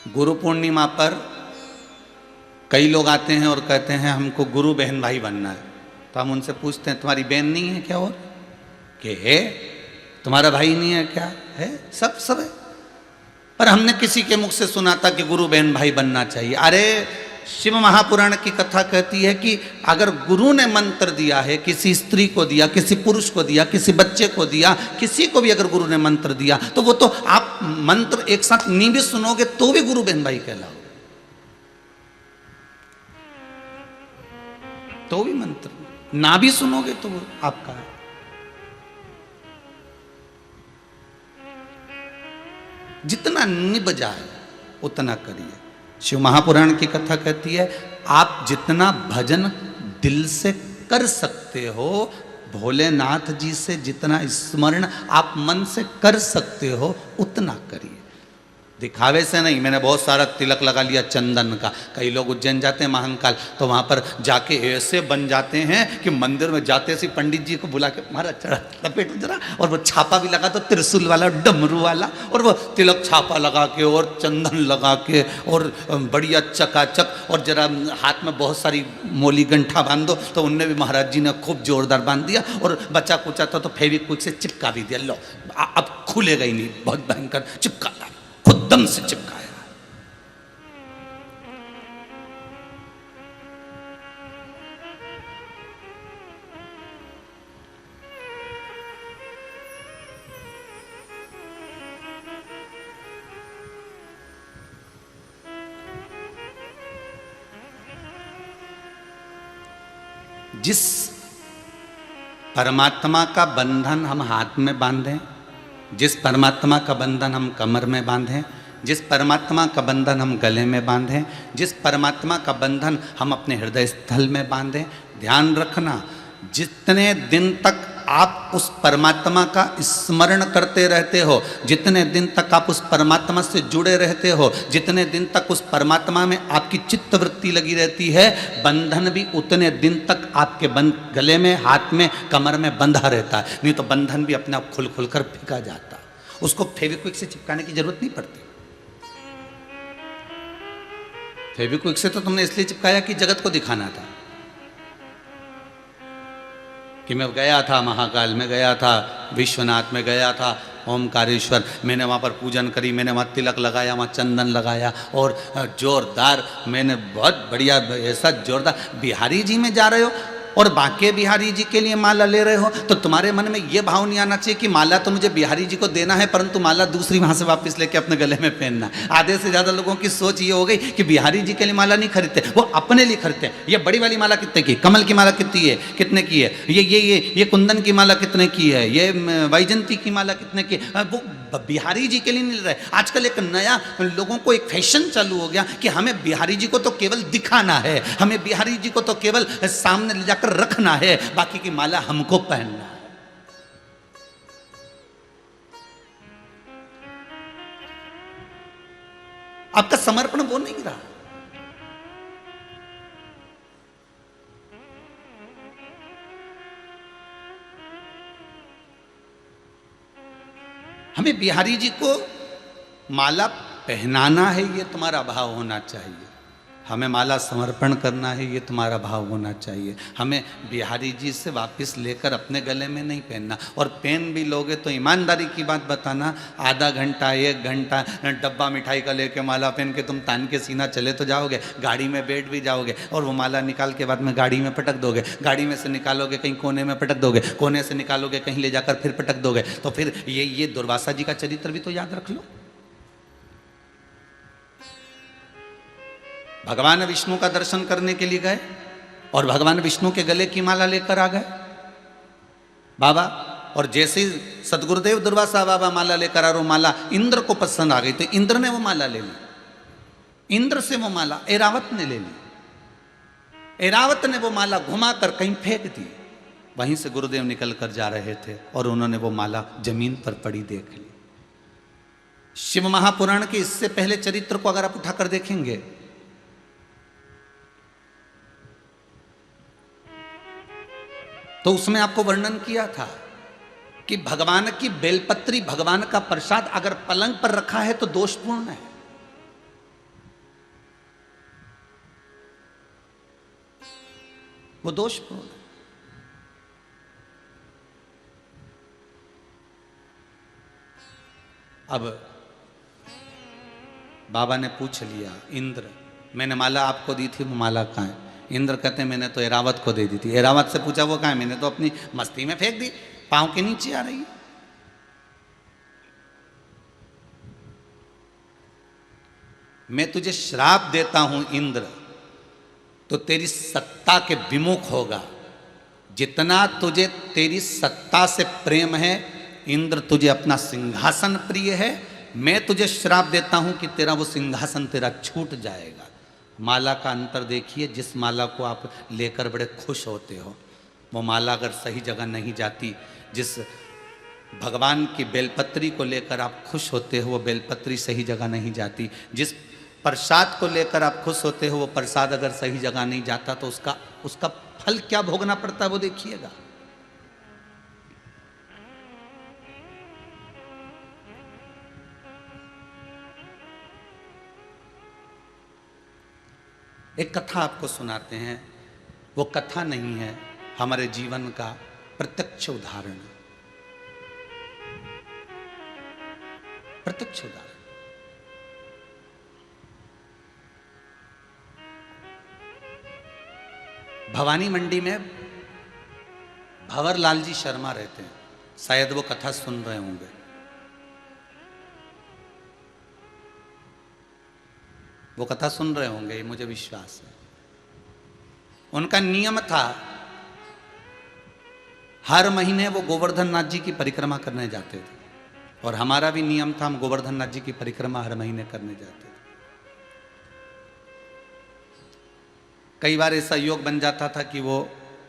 गुरु पूर्णिमा पर कई लोग आते हैं और कहते हैं हमको गुरु बहन भाई बनना है। तो हम उनसे पूछते हैं तुम्हारी बहन नहीं है क्या? और कि है? तुम्हारा भाई नहीं है क्या? है, सब है। पर हमने किसी के मुख से सुना था कि गुरु बहन भाई बनना चाहिए। अरे शिव महापुराण की कथा कहती है कि अगर गुरु ने मंत्र दिया है, किसी स्त्री को दिया, किसी पुरुष को दिया, किसी बच्चे को दिया, किसी को भी अगर गुरु ने मंत्र दिया तो वो तो आप मंत्र एक साथ नहीं भी सुनोगे तो भी गुरु बहन भाई कहलाओ, तो भी मंत्र ना भी सुनोगे तो वो आपका है। जितना निभ जाए उतना करिए। शिव महापुराण की कथा कहती है आप जितना भजन दिल से कर सकते हो, भोलेनाथ जी से जितना स्मरण आप मन से कर सकते हो उतना करिए। दिखावे से नहीं। मैंने बहुत सारा तिलक लगा लिया चंदन का। कई लोग उज्जैन जाते हैं महाकाल तो वहां पर जाके ऐसे बन जाते हैं कि मंदिर में जाते से पंडित जी को बुला के मारा चढ़ा लपेट जरा, और वो छापा भी लगा तो त्रिशूल वाला डमरू वाला, और वो तिलक छापा लगा के और चंदन लगा के और बढ़िया चकाचक, और जरा हाथ में बहुत सारी मोली गंठा बांध दो तो उनने भी महाराज जी ने खूब जोरदार बांध दिया, और बचा कुचा था तो फेविक्विक से चिपका भी दिया। लो अब खुलेगा ही नहीं, बहुत भयंकर चिपका, खुद दम से चिपकाया। जिस परमात्मा का बंधन हम हाथ में बांधें, जिस परमात्मा का बंधन हम कमर में बांधें, जिस परमात्मा का बंधन हम गले में बांधें, जिस परमात्मा का बंधन हम अपने हृदय स्थल में बांधें, ध्यान रखना जितने दिन तक आप उस परमात्मा का स्मरण करते रहते हो, जितने दिन तक आप उस परमात्मा से जुड़े रहते हो, जितने दिन तक उस परमात्मा में आपकी चित्त वृत्ति लगी रहती है, बंधन भी उतने दिन तक आपके गले में, हाथ में, कमर में बंधा रहता है। नहीं तो बंधन भी अपने आप खुल खुल कर फेंका जाता है। उसको फेविक्विक से चिपकाने की जरूरत नहीं पड़ती। फेविक्विक से तो तुमने इसलिए चिपकाया कि जगत को दिखाना था कि मैं गया था, महाकाल में गया था, विश्वनाथ में गया था, ओमकारेश्वर, मैंने वहाँ पर पूजन करी, मैंने वहाँ तिलक लगाया, वहाँ चंदन लगाया, और जोरदार मैंने बहुत बढ़िया ऐसा जोरदार बिहारी जी में जा रहे हो और बांके बिहारी जी के लिए माला ले रहे हो तो तुम्हारे मन में ये भाव नहीं आना चाहिए कि माला तो मुझे बिहारी जी को देना है परंतु माला दूसरी वहाँ से वापस लेके अपने गले में पहनना। आधे से ज़्यादा लोगों की सोच ये हो गई कि बिहारी जी के लिए माला नहीं खरीदते, वो अपने लिए खरीदते हैं। ये बड़ी वाली माला कितने की, कमल की माला कितनी है, कितने की है, ये कुंदन की माला कितने की है, ये वैजंती की माला कितने की, वो बिहारी जी के लिए नहीं ले रहे। आजकल एक नया लोगों को एक फैशन चालू हो गया कि हमें बिहारी जी को तो केवल दिखाना है, हमें बिहारी जी को तो केवल सामने ले जाकर रखना है, बाकी की माला हमको पहनना है। आपका समर्पण वो नहीं रहा। हमें बिहारी जी को माला पहनाना है, ये तुम्हारा भाव होना चाहिए। हमें माला समर्पण करना है, ये तुम्हारा भाव होना चाहिए। हमें बिहारी जी से वापस लेकर अपने गले में नहीं पहनना। और पेन भी लोगे तो ईमानदारी की बात बताना, आधा घंटा, 1 घंटा डब्बा मिठाई का लेके माला पहन के तुम तान के सीना चले तो जाओगे, गाड़ी में बैठ भी जाओगे और वो माला निकाल के बाद में गाड़ी में पटक दोगे, गाड़ी में से निकालोगे कहीं कोने में पटक दोगे, कोने से निकालोगे कहीं ले जाकर फिर पटक दोगे। तो फिर ये दुर्वासा जी का चरित्र भी तो याद रख लो। भगवान विष्णु का दर्शन करने के लिए गए और भगवान विष्णु के गले की माला लेकर आ गए बाबा, और जैसे ही सदगुरुदेव दुर्वासा बाबा माला लेकर आ रहे, माला इंद्र को पसंद आ गई तो इंद्र ने वो माला ले ली। इंद्र से वो माला ऐरावत ने ले ली। ऐरावत ने वो माला घुमाकर कहीं फेंक दी। वहीं से गुरुदेव निकल कर जा रहे थे और उन्होंने वो माला जमीन पर पड़ी देख ली। शिव महापुराण के इससे पहले चरित्र को अगर आप उठाकर देखेंगे तो उसमें आपको वर्णन किया था कि भगवान की बेलपत्री, भगवान का प्रसाद अगर पलंग पर रखा है तो दोषपूर्ण है। वो दोषपूर्ण है। अब बाबा ने पूछ लिया, इंद्र मैंने माला आपको दी थी, वो माला कहाँ है? इंद्र कहते हैं मैंने तो एरावत को दे दी थी। एरावत से पूछा वो कहाँ है? मैंने तो अपनी मस्ती में फेंक दी, पांव के नीचे आ रही है। मैं तुझे श्राप देता हूं इंद्र, तो तेरी सत्ता के विमुख होगा। जितना तुझे तेरी सत्ता से प्रेम है इंद्र, तुझे अपना सिंहासन प्रिय है, मैं तुझे श्राप देता हूं कि तेरा वो सिंहासन तेरा छूट जाएगा। माला का अंतर देखिए, जिस माला को आप लेकर बड़े खुश होते हो, वो माला अगर सही जगह नहीं जाती, जिस भगवान की बेलपत्री को लेकर आप खुश होते हो, वो बेलपत्री सही जगह नहीं जाती। जिस प्रसाद को लेकर आप खुश होते हो, वो प्रसाद अगर सही जगह नहीं जाता तो उसका फल क्या भोगना पड़ता है वो देखिएगा। एक कथा आपको सुनाते हैं, वो कथा नहीं है, हमारे जीवन का प्रत्यक्ष उदाहरण, प्रत्यक्ष उदाहरण। भवानी मंडी में भंवरलाल जी शर्मा रहते हैं, शायद वो कथा सुन रहे होंगे। वो कथा सुन रहे होंगे, ये मुझे विश्वास है। उनका नियम था, हर महीने वो गोवर्धन नाथ जी की परिक्रमा करने जाते थे, और हमारा भी नियम था, हम गोवर्धन नाथ जी की परिक्रमा हर महीने करने जाते थे। कई बार ऐसा योग बन जाता था कि वो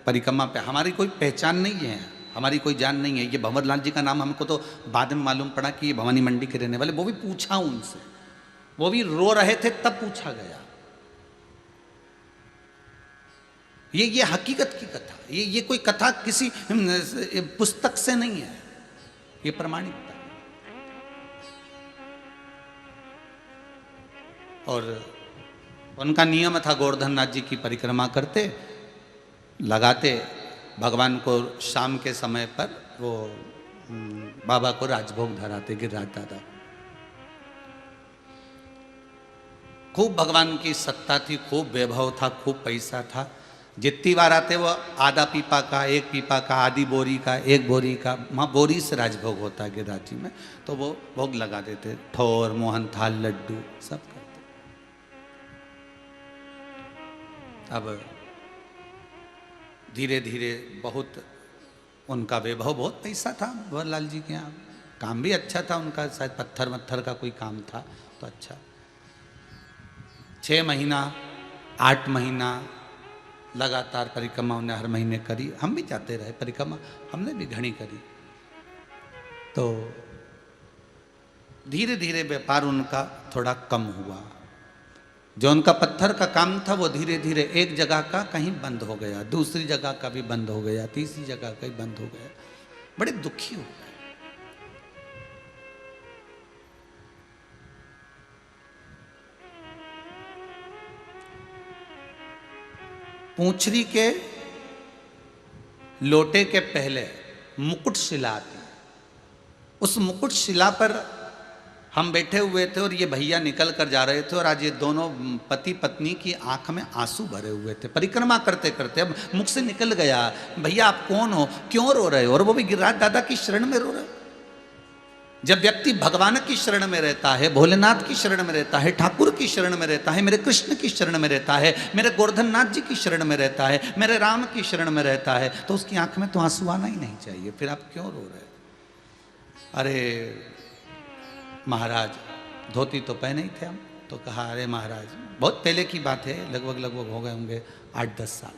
परिक्रमा पे हमारी कोई पहचान नहीं है, हमारी कोई जान नहीं है। ये भंवरलाल जी का नाम हमको तो बाद में मालूम पड़ा कि ये भवानी मंडी के रहने वाले, वो भी पूछा उनसे, वो भी रो रहे थे तब पूछा गया। ये हकीकत की कथा, ये कोई कथा किसी पुस्तक से नहीं है, ये प्रमाणिकता। और उनका नियम था, गोवर्धन नाथ जी की परिक्रमा करते, लगाते, भगवान को शाम के समय पर वो बाबा को राजभोग धराते, गिरिराज दादा। खूब भगवान की सत्ता थी, खूब वैभव था, खूब पैसा था। जितनी बार आते वो आधा पीपा का, एक पीपा का, आधी बोरी का, एक बोरी का, वहाँ बोरी से राजभोग होता है गिरिराज जी में, तो वो भोग लगा देते, ठोर, मोहन थाल, लड्डू सब करते। अब धीरे धीरे बहुत उनका वैभव, बहुत पैसा था भंवरलाल जी के यहाँ, काम भी अच्छा था उनका, शायद पत्थर वत्थर का कोई काम था तो अच्छा। 6 महीना 8 महीना लगातार परिक्रमा उन्हें हर महीने करी। हम भी जाते रहे परिक्रमा, हमने भी घनी करी। तो धीरे धीरे व्यापार उनका थोड़ा कम हुआ। जो उनका पत्थर का काम था वो धीरे धीरे एक जगह का कहीं बंद हो गया, दूसरी जगह का भी बंद हो गया, तीसरी जगह का भी बंद हो गया। बड़े दुखी हो गए। पूंछरी के लोटे के पहले मुकुट शिला थी। उस मुकुट शिला पर हम बैठे हुए थे और ये भैया निकल कर जा रहे थे, और आज ये दोनों पति पत्नी की आंख में आंसू भरे हुए थे परिक्रमा करते करते। अब मुख से निकल गया, भैया आप कौन हो, क्यों रो रहे हो? और वो भी गिरिराज दादा की शरण में रो रहे हो। जब व्यक्ति भगवान की शरण में रहता है, भोलेनाथ की शरण में रहता है, ठाकुर की शरण में रहता है, मेरे कृष्ण की शरण में रहता है, मेरे गोवर्धन नाथ जी की शरण में रहता है, मेरे राम की शरण में रहता है, तो उसकी आंख में तो आंसू आना ही नहीं चाहिए। फिर आप क्यों रो रहे? अरे महाराज, धोती तो पहने ही थे हम। तो कहा अरे महाराज, बहुत पहले की बात है, लगभग हो गए होंगे 8-10 साल,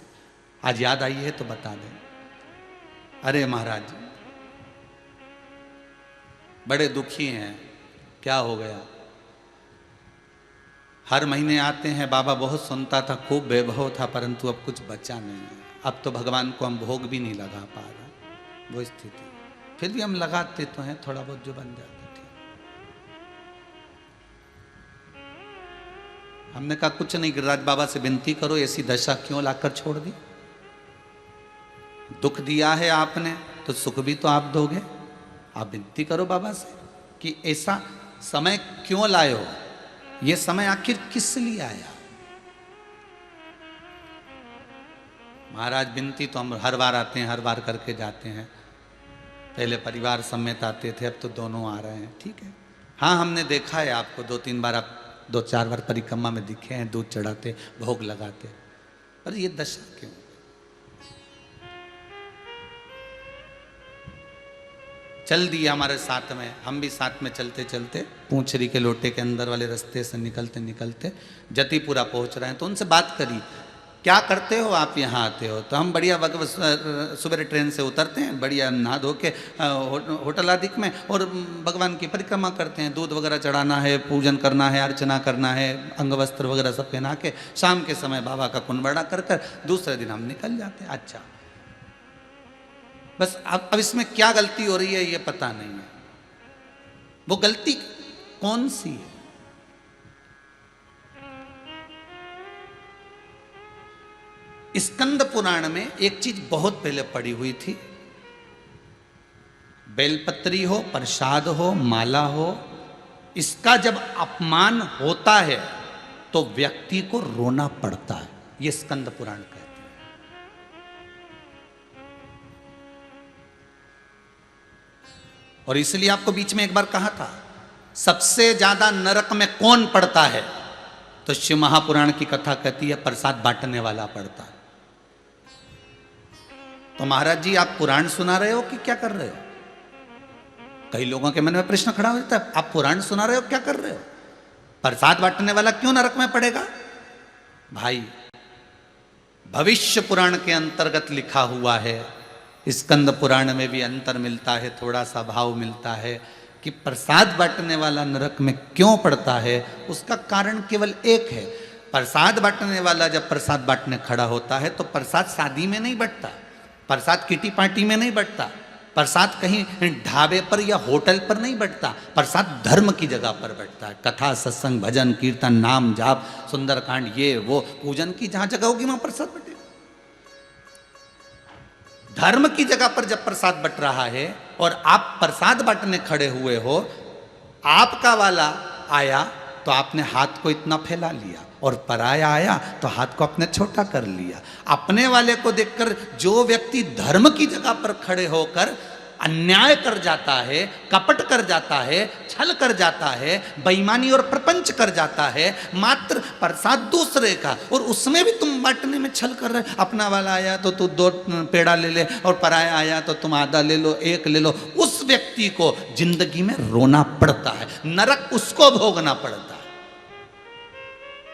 आज याद आई है तो बता दें। अरे महाराज बड़े दुखी हैं, क्या हो गया? हर महीने आते हैं, बाबा बहुत सुनता था, खूब वैभव था, परंतु अब कुछ बचा नहीं है। अब तो भगवान को हम भोग भी नहीं लगा पा रहे, वो स्थिति। फिर भी हम लगाते तो हैं, थोड़ा बहुत जो बन जाता। हमने कहा कुछ नहीं, गिरिराज बाबा से विनती करो, ऐसी दशा क्यों लाकर छोड़ दी? दुख दिया है आपने तो सुख भी तो आप दोगे। आप विनती करो बाबा से कि ऐसा समय क्यों लाए हो, ये समय आखिर किस लिए आया। महाराज विनती तो हम हर बार आते हैं, हर बार करके जाते हैं। पहले परिवार समेत आते थे, अब तो दोनों आ रहे हैं, ठीक है। हाँ, हमने देखा है आपको 2-3 बार, आप 2-4 बार परिक्रमा में दिखे हैं, दूध चढ़ाते, भोग लगाते, पर ये दशा क्यों। चल दिया हमारे साथ में, हम भी साथ में चलते चलते पूंछरी के लोटे के अंदर वाले रास्ते से निकलते निकलते जतिपुरा पहुंच रहे हैं। तो उनसे बात करी, क्या करते हो आप यहाँ आते हो। तो हम बढ़िया सुबह ट्रेन से उतरते हैं, बढ़िया नहा धो के होटल आदि में, और भगवान की परिक्रमा करते हैं। दूध वगैरह चढ़ाना है, पूजन करना है, अर्चना करना है, अंग वस्त्र वगैरह सब पहना के शाम के समय बाबा का कुंभड़ा कर कर दूसरे दिन हम निकल जाते हैं। अच्छा, बस अब इसमें क्या गलती हो रही है ये पता नहीं है। वो गलती कौन सी है। स्कंद पुराण में एक चीज बहुत पहले पड़ी हुई थी, बेलपत्री हो, प्रसाद हो, माला हो, इसका जब अपमान होता है तो व्यक्ति को रोना पड़ता है। ये स्कंद पुराण कहते हैं। और इसलिए आपको बीच में एक बार कहा था, सबसे ज्यादा नरक में कौन पड़ता है, तो शिव महापुराण की कथा कहती है प्रसाद बांटने वाला पड़ता है। तो महाराज जी, आप पुराण सुना रहे हो कि क्या कर रहे हो। कई लोगों के मन में प्रश्न खड़ा हो जाता है, आप पुराण सुना रहे हो क्या कर रहे हो, प्रसाद बांटने वाला क्यों नरक में पड़ेगा। भाई, भविष्य पुराण के अंतर्गत लिखा हुआ है, स्कंद पुराण में भी अंतर मिलता है, थोड़ा सा भाव मिलता है कि प्रसाद बांटने वाला नरक में क्यों पड़ता है। उसका कारण केवल एक है, प्रसाद बांटने वाला जब प्रसाद बांटने खड़ा होता है तो प्रसाद शादी में नहीं बंटता, प्रसाद किटी पार्टी में नहीं बंटता, प्रसाद कहीं ढाबे पर या होटल पर नहीं बंटता, प्रसाद धर्म की जगह पर बंटता है। कथा, सत्संग, भजन, कीर्तन, नाम जाप, सुंदरकांड, ये वो पूजन की जहां जगह होगी वहां प्रसाद बंटेगा। धर्म की जगह पर जब प्रसाद बंट रहा है और आप प्रसाद बांटने खड़े हुए हो, आपका वाला आया तो आपने हाथ को इतना फैला लिया, और पराया आया तो हाथ को अपने छोटा कर लिया। अपने वाले को देखकर जो व्यक्ति धर्म की जगह पर खड़े होकर अन्याय कर जाता है, कपट कर जाता है, छल कर जाता है, बेईमानी और प्रपंच कर जाता है, मात्र प्रसाद दूसरे का, और उसमें भी तुम बांटने में छल कर रहे। अपना वाला आया तो तू 2 पेड़ा ले ले, और पराया आया तो तुम आधा ले लो, 1 ले लो। उस व्यक्ति को जिंदगी में रोना पड़ता है, नरक उसको भोगना पड़ता है।